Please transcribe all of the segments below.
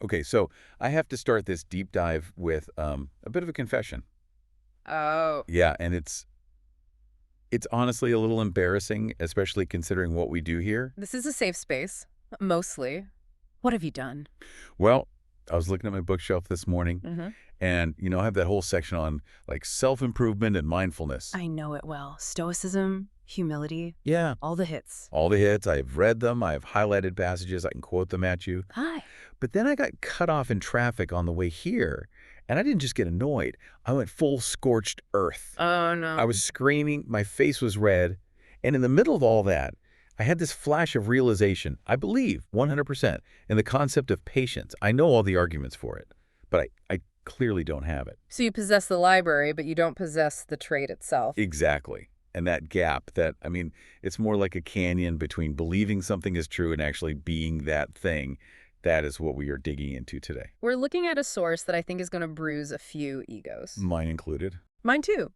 Okay, so I have to start this deep dive with a bit of a confession. Oh, Yeah, and it's honestly a little embarrassing, especially considering what we do here. this is a safe space, mostly. What have you done? Well, I was looking at my bookshelf this morning, Mm-hmm. and I have that whole section on like self-improvement and mindfulness. I know it well. Stoicism, humility, Yeah, all the hits. all the hits. I've read them. I've highlighted passages. I can quote them at you. Hi. But then I got cut off in traffic on the way here, and I didn't just get annoyed. I went full scorched earth. Oh, I no. was screaming, my face was red, and in the middle of all that, I had this flash of realization, I believe 100%, in the concept of patience. I know all the arguments for it, but I clearly don't have it. So you possess the library, but you don't possess the trait itself. Exactly. And that gap it's more like a canyon between believing something is true and actually being that thing. That is what we are digging into today. We're looking at a source that I think is going to bruise a few egos. Mine included. Mine too.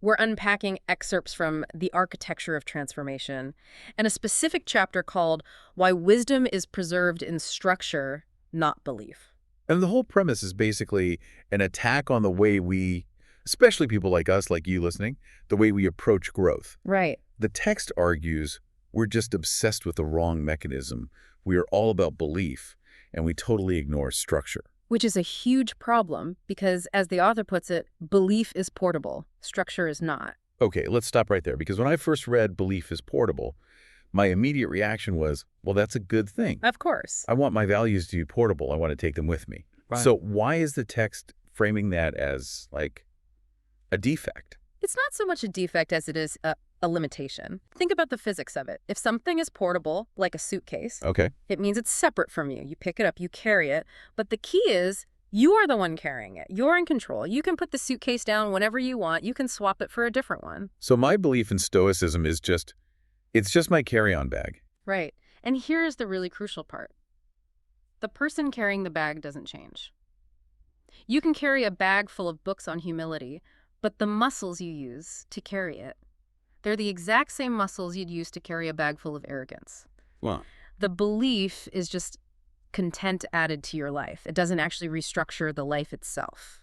We're unpacking excerpts from The Architecture of Transformation and a specific chapter called Why Wisdom is Preserved in Structure, Not Belief. And the whole premise is basically an attack on the way we, especially people like us, like you listening, the way we approach growth. Right. The text argues we're just obsessed with the wrong mechanism. We are all about belief, and we totally ignore structure. Which is a huge problem because, as the author puts it, belief is portable, structure is not. Okay, let's stop right there, because when I first read Belief is Portable, my immediate reaction was, well, that's a good thing. Of course. I want my values to be portable. I want to take them with me. Right. So why is the text framing that as, like, a defect? It's not so much a defect as it is a limitation. Think about the physics of it. If something is portable, like a suitcase, Okay. it means it's separate from you. You pick it up, you carry it. But the key is you are the one carrying it. You're in control. You can put the suitcase down whenever you want. You can swap it for a different one. So my belief in Stoicism is it's just my carry-on bag. Right. And here's the really crucial part. The person carrying the bag doesn't change. You can carry a bag full of books on humility, but the muscles you use to carry it, they're the exact same muscles you'd use to carry a bag full of arrogance. Wow. The belief is just content added to your life. It doesn't actually restructure the life itself.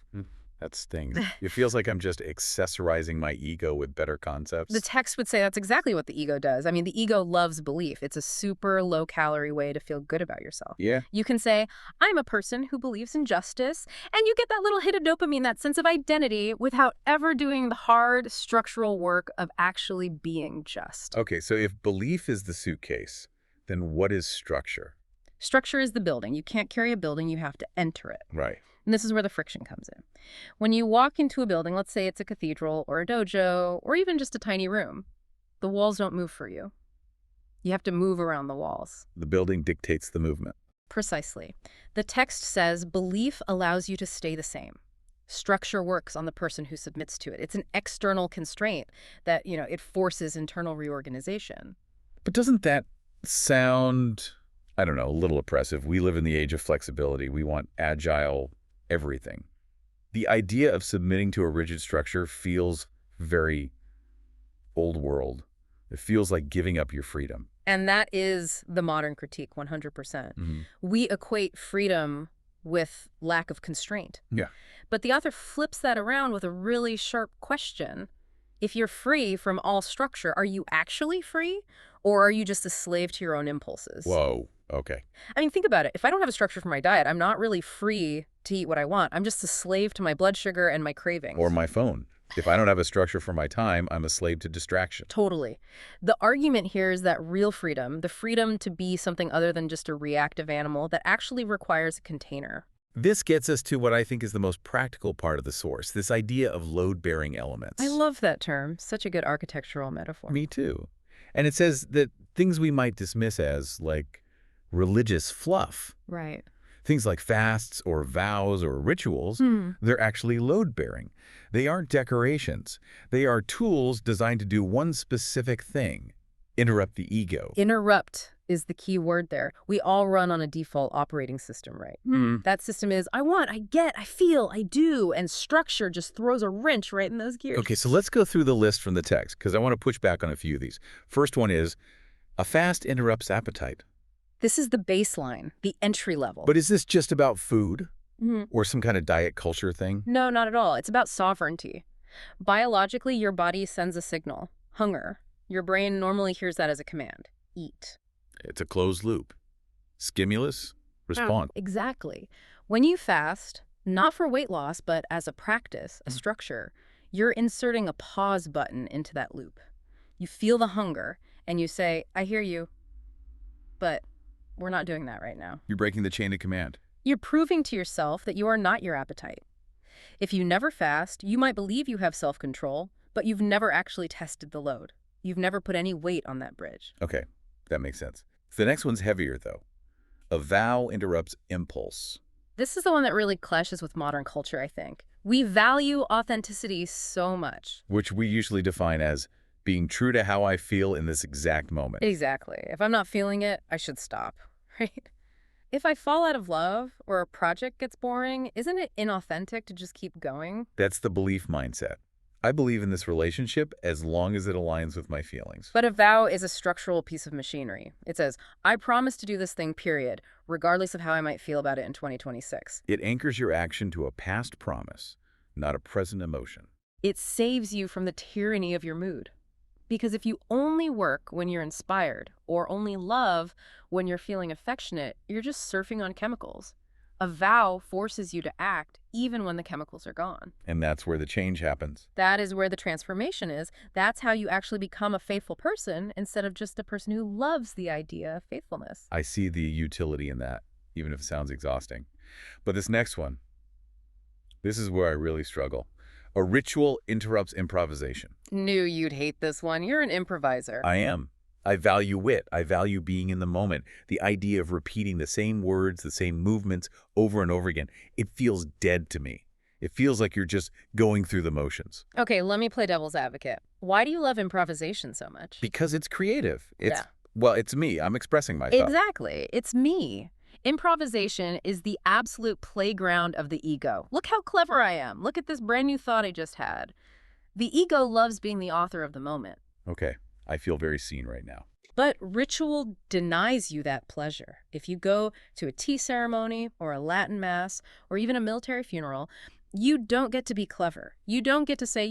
That stings. It feels like I'm just accessorizing my ego with better concepts. The text would say that's exactly what the ego does. I mean, the ego loves belief. It's a super low-calorie way to feel good about yourself. Yeah. You can say, I'm a person who believes in justice, and you get that little hit of dopamine, that sense of identity, without ever doing the hard structural work of actually being just. Okay, so if belief is the suitcase, then what is structure? Structure is the building. You can't carry a building. You have to enter it. Right. And this is where the friction comes in. When you walk into a building, let's say it's a cathedral or a dojo or even just a tiny room, the walls don't move for you. You have to move around the walls. The building dictates the movement. Precisely. The text says belief allows you to stay the same. Structure works on the person who submits to it. It's an external constraint that, it forces internal reorganization. But doesn't that sound, I don't know, a little oppressive? We live in the age of flexibility. We want agile everything. The idea of submitting to a rigid structure feels very old world. It feels like giving up your freedom. And that is the modern critique, 100%. We equate freedom with lack of constraint. Yeah. But the author flips that around with a really sharp question. If you're free from all structure, are you actually free? Or are you just a slave to your own impulses? Whoa. Okay. I mean, think about it. If I don't have a structure for my diet, I'm not really free to eat what I want. I'm just a slave to my blood sugar and my cravings. Or my phone. If I don't have a structure for my time, I'm a slave to distraction. Totally. The argument here is that real freedom, the freedom to be something other than just a reactive animal, that actually requires a container. This gets us to what I think is the most practical part of the source, this idea of load-bearing elements. I love that term. Such a good architectural metaphor. Me too. And it says that things we might dismiss as, like, religious fluff, Right. things like fasts or vows or rituals, they're actually load-bearing. They aren't decorations. They are tools designed to do one specific thing, interrupt the ego. Interrupt is the key word there. We all run on a default operating system, right? That system is, I want, I get, I feel, I do, and structure just throws a wrench right in those gears. Okay, so let's go through the list from the text, because I want to push back on a few of these. First one is, a fast interrupts appetite. This is the baseline, the entry level. But is this just about food Mhm. or some kind of diet culture thing? No, not at all. It's about sovereignty. Biologically, your body sends a signal, hunger. Your brain normally hears that as a command, eat. It's a closed loop. Stimulus, response. Exactly. When you fast, not for weight loss, but as a practice, a structure, you're inserting a pause button into that loop. You feel the hunger, and you say, I hear you, but we're not doing that right now. You're breaking the chain of command. You're proving to yourself that you are not your appetite. If you never fast, you might believe you have self-control, but you've never actually tested the load. You've never put any weight on that bridge. Okay, that makes sense. The next one's heavier, though. A vow interrupts impulse. This is the one that really clashes with modern culture, I think. We value authenticity so much. Which we usually define as being true to how I feel in this exact moment. Exactly. If I'm not feeling it, I should stop, right? If I fall out of love or a project gets boring, isn't it inauthentic to just keep going? That's the belief mindset. I believe in this relationship as long as it aligns with my feelings. But a vow is a structural piece of machinery. It says, I promise to do this thing, period, regardless of how I might feel about it in 2026. It anchors your action to a past promise, not a present emotion. It saves you from the tyranny of your mood. Because if you only work when you're inspired or only love when you're feeling affectionate, you're just surfing on chemicals. A vow forces you to act even when the chemicals are gone. And that's where the change happens. That is where the transformation is. That's how you actually become a faithful person instead of just a person who loves the idea of faithfulness. I see the utility in that, even if it sounds exhausting. But this next one, this is where I really struggle. A ritual interrupts improvisation. Knew you'd hate this one. You're an improviser. I am. I value wit. I value being in the moment. The idea of repeating the same words, the same movements over and over again, it feels dead to me. It feels like you're just going through the motions. Okay, let me play devil's advocate. Why do you love improvisation so much? Because it's creative. Yeah. Well, it's me. I'm expressing myself. Exactly. It's me. Improvisation is the absolute playground of the ego. Look how clever I am. Look at this brand new thought I just had. The ego loves being the author of the moment. Okay. I feel very seen right now. But ritual denies you that pleasure. If you go to a tea ceremony or a Latin mass or even a military funeral, you don't get to be clever. You don't get to say,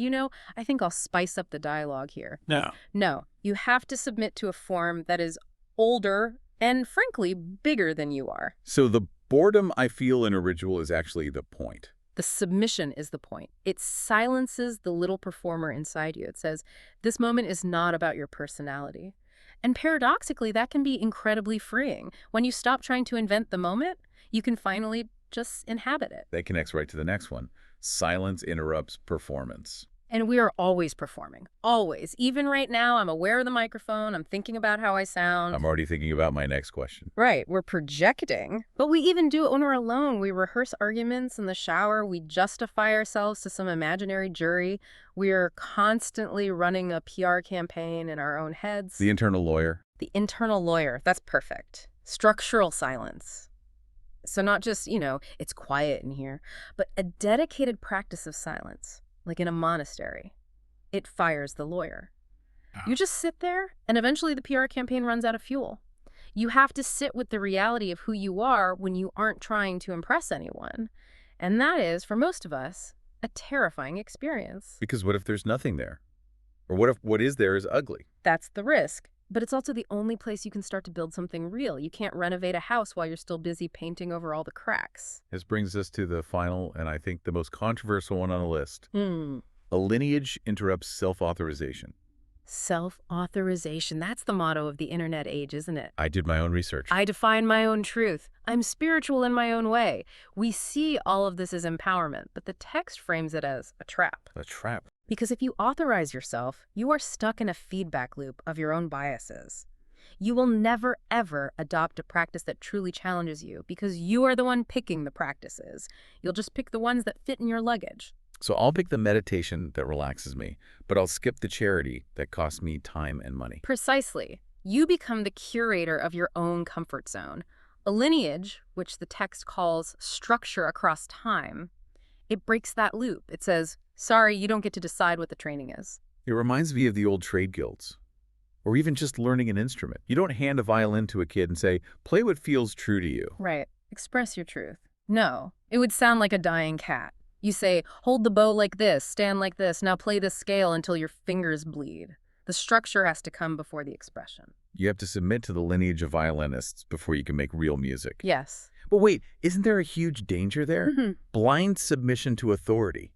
I think I'll spice up the dialogue here. No. No, you have to submit to a form that is older and, frankly, bigger than you are. So the boredom I feel in a ritual is actually the point. The submission is the point. It silences the little performer inside you. It says, this moment is not about your personality. And paradoxically, that can be incredibly freeing. When you stop trying to invent the moment, you can finally just inhabit it. That connects right to the next one. Silence interrupts performance. And we are always performing. Always. Even right now, I'm aware of the microphone. I'm thinking about how I sound. I'm already thinking about my next question. Right. We're projecting. But we even do it when we're alone. We rehearse arguments in the shower. We justify ourselves to some imaginary jury. We are constantly running a PR campaign in our own heads. The internal lawyer. The internal lawyer. That's perfect. Structural silence. So not just, it's quiet in here, but a dedicated practice of silence. Like in a monastery, it fires the lawyer. You just sit there, and eventually the PR campaign runs out of fuel. You have to sit with the reality of who you are when you aren't trying to impress anyone. And that is, for most of us, a terrifying experience. Because what if there's nothing there? Or what if what is there is ugly? That's the risk. But it's also the only place you can start to build something real. You can't renovate a house while you're still busy painting over all the cracks. This brings us to the final, and I think the most controversial one on the list. Hmm. A lineage interrupts self-authorization. Self-authorization. That's the motto of the internet age, isn't it? I did my own research. I define my own truth. I'm spiritual in my own way. We see all of this as empowerment, but the text frames it as a trap. A trap. Because if you authorize yourself, you are stuck in a feedback loop of your own biases. You will never, ever adopt a practice that truly challenges you because you are the one picking the practices. You'll just pick the ones that fit in your luggage. So I'll pick the meditation that relaxes me, but I'll skip the charity that costs me time and money. Precisely. You become the curator of your own comfort zone. A lineage, which the text calls structure across time, it breaks that loop. It says, sorry, you don't get to decide what the training is. It reminds me of the old trade guilds. or even just learning an instrument. You don't hand a violin to a kid and say, play what feels true to you. Right. Express your truth. No. It would sound like a dying cat. You say, hold the bow like this, stand like this, now play this scale until your fingers bleed. The structure has to come before the expression. You have to submit to the lineage of violinists before you can make real music. Yes. But wait, isn't there a huge danger there? Mm-hmm. Blind submission to authority.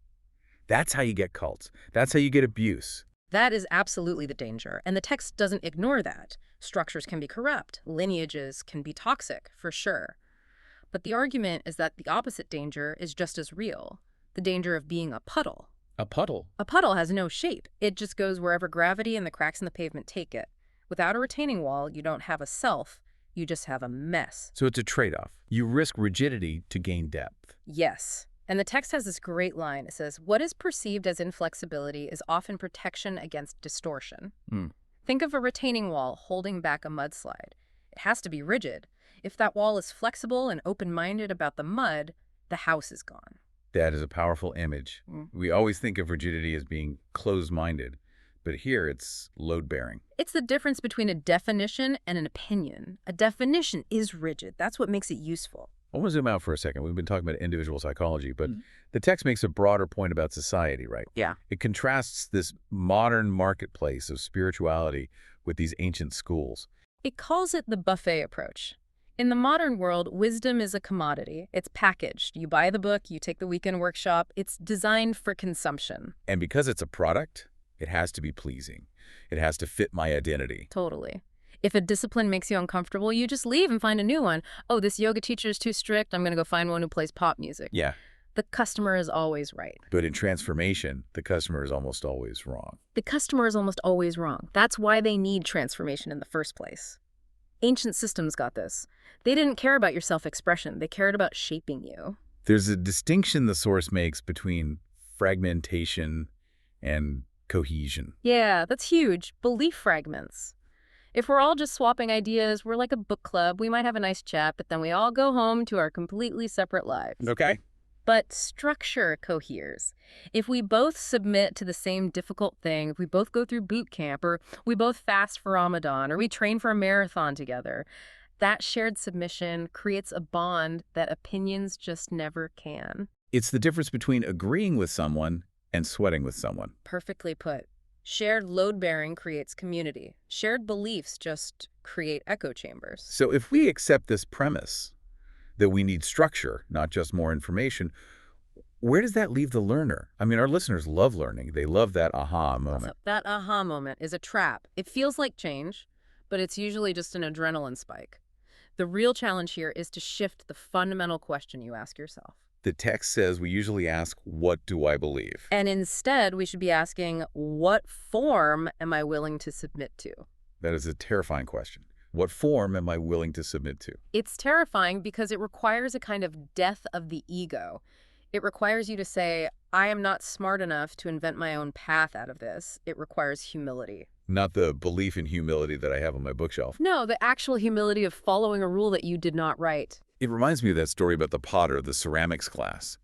That's how you get cults. That's how you get abuse. That is absolutely the danger, and the text doesn't ignore that. Structures can be corrupt, lineages can be toxic, for sure. But the argument is that the opposite danger is just as real, the danger of being a puddle. A puddle. A puddle has no shape. It just goes wherever gravity and the cracks in the pavement take it. Without a retaining wall, you don't have a self, you just have a mess. So it's a trade-off. You risk rigidity to gain depth. Yes. And the text has this great line. It says, what is perceived as inflexibility is often protection against distortion. Think of a retaining wall holding back a mudslide. It has to be rigid. If that wall is flexible and open-minded about the mud, the house is gone. That is a powerful image. We always think of rigidity as being closed-minded, but here it's load-bearing. It's the difference between a definition and an opinion. A definition is rigid. That's what makes it useful. I want to zoom out for a second. We've been talking about individual psychology, but the text makes a broader point about society, right? Yeah. It contrasts this modern marketplace of spirituality with these ancient schools. It calls it the buffet approach. In the modern world, wisdom is a commodity. It's packaged. You buy the book, you take the weekend workshop. It's designed for consumption. And because it's a product, it has to be pleasing. It has to fit my identity. Totally. If a discipline makes you uncomfortable, you just leave and find a new one. Oh, this yoga teacher is too strict. I'm going to go find one who plays pop music. Yeah. The customer is always right. But in transformation, the customer is almost always wrong. The customer is almost always wrong. That's why they need transformation in the first place. Ancient systems got this. They didn't care about your self-expression. They cared about shaping you. There's a distinction the source makes between fragmentation and cohesion. Yeah, that's huge. Belief fragments. If we're all just swapping ideas, we're like a book club. We might have a nice chat, but then we all go home to our completely separate lives. Okay. But structure coheres. If we both submit to the same difficult thing, if we both go through boot camp, or we both fast for Ramadan, or we train for a marathon together, that shared submission creates a bond that opinions just never can. It's the difference between agreeing with someone and sweating with someone. Perfectly put. Shared load-bearing creates community. Shared beliefs just create echo chambers. So if we accept this premise that we need structure, not just more information, where does that leave the learner? I mean, our listeners love learning. They love that aha moment. Also, that aha moment is a trap. It feels like change, but it's usually just an adrenaline spike. The real challenge here is to shift the fundamental question you ask yourself. The text says we usually ask, what do I believe? And instead, we should be asking, what form am I willing to submit to? That is a terrifying question. What form am I willing to submit to? It's terrifying because it requires a kind of death of the ego. It requires you to say, I am not smart enough to invent my own path out of this. It requires humility. Not the belief in humility that I have on my bookshelf. No, the actual humility of following a rule that you did not write. It reminds me of that story about the potter, the ceramics class.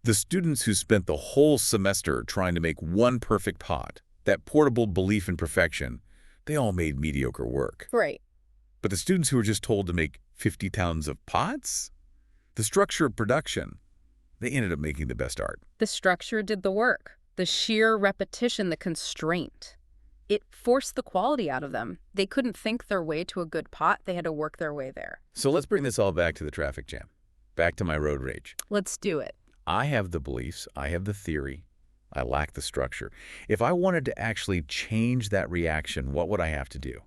The students who spent the whole semester trying to make one perfect pot, that portable belief in perfection, they all made mediocre work. Right. But the students who were just told to make 50 tons of pots, the structure of production, they ended up making the best art. The structure did the work. The sheer repetition, the constraint. It forced the quality out of them. They couldn't think their way to a good pot. They had to work their way there. So let's bring this all back to the traffic jam, back to my road rage. Let's do it. I have the beliefs, I have the theory, I lack the structure. If I wanted to actually change that reaction, what would I have to do?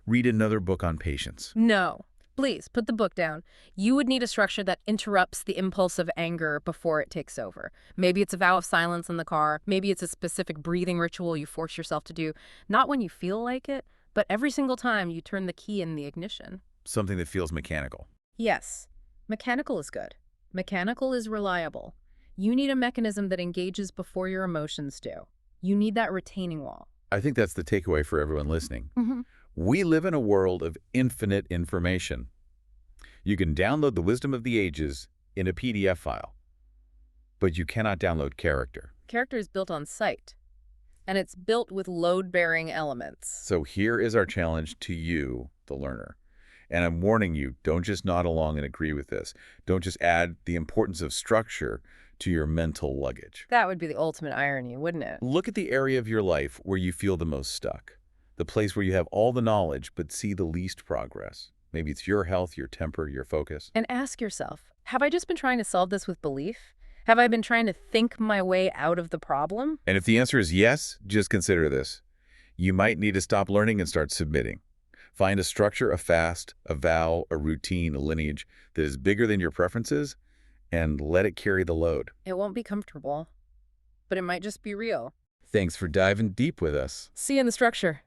Read another book on patience. No. Please, put the book down. You would need a structure that interrupts the impulse of anger before it takes over. Maybe it's a vow of silence in the car. Maybe it's a specific breathing ritual you force yourself to do. Not when you feel like it, but every single time you turn the key in the ignition. Something that feels mechanical. Yes. Mechanical is good. Mechanical is reliable. You need a mechanism that engages before your emotions do. You need that retaining wall. I think that's the takeaway for everyone listening. Mm-hmm. We live in a world of infinite information. You can download the wisdom of the ages in a PDF file, but you cannot download character. Character is built on sight. And it's built with load-bearing elements. So here is our challenge to you, the learner. And I'm warning you, don't just nod along and agree with this. Don't just add the importance of structure to your mental luggage. That would be the ultimate irony, wouldn't it? Look at the area of your life where you feel the most stuck. The place where you have all the knowledge but see the least progress. Maybe it's your health, your temper, your focus. And ask yourself, have I just been trying to solve this with belief? Have I been trying to think my way out of the problem? And if the answer is yes, just consider this. You might need to stop learning and start submitting. Find a structure, a fast, a vow, a routine, a lineage that is bigger than your preferences, and let it carry the load. It won't be comfortable, but it might just be real. Thanks for diving deep with us. See you in the structure.